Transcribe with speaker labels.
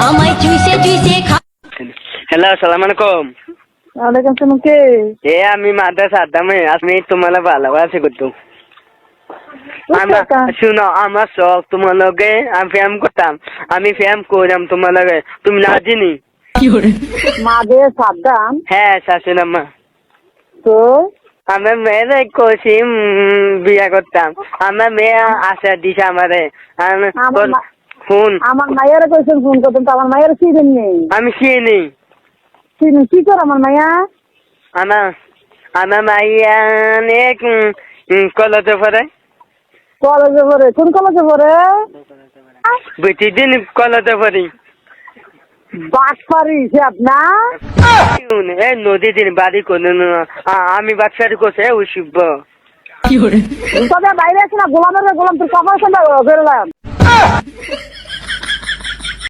Speaker 1: আমায় চুইসে চুইসে খা।
Speaker 2: হ্যালো, আসসালামু আলাইকুম।
Speaker 3: ওয়ালাইকুম আসসালাম। কে?
Speaker 2: আমি মাদ্রাসা আদামে, আমি তোমার ভালোবাসি করতো। শুনো, আমার শখ তোমার লগে আমি ফ্যাম করতাম, আমি ফ্যাম করলাম তোমার লগে, তুমি না চিনি?
Speaker 3: মাদে সাদ্দাম।
Speaker 2: হ্যাঁ, শাশুন আম্মা।
Speaker 3: তো
Speaker 2: আমার মেয়ের কষি বিয়া করতাম, আমার মেয়ে আশা দিছে আমারে। ফোন
Speaker 3: আমার মায়ের কইছেন ফোন করতেন, তো আমার মায়ের চিনেন নেই।
Speaker 2: আমি চিনি।
Speaker 3: চিনেন কি করে আমার মায়া?
Speaker 2: আমার মাইয়া অনেক কলেজে পড়ে।
Speaker 3: কলেজে পড়ে? কোন কলেজে পড়ে?
Speaker 2: প্রতিদিন কলেজে পড়ি।
Speaker 3: বাটপারি সে আপনার?
Speaker 2: এই নদী দিন বাড়ি করে আমি বাচ্চারি করছে ওই শিব।
Speaker 3: তবে বাইরে আছে না, গোলামের গোলাম তোর কপাল বেরোলাম।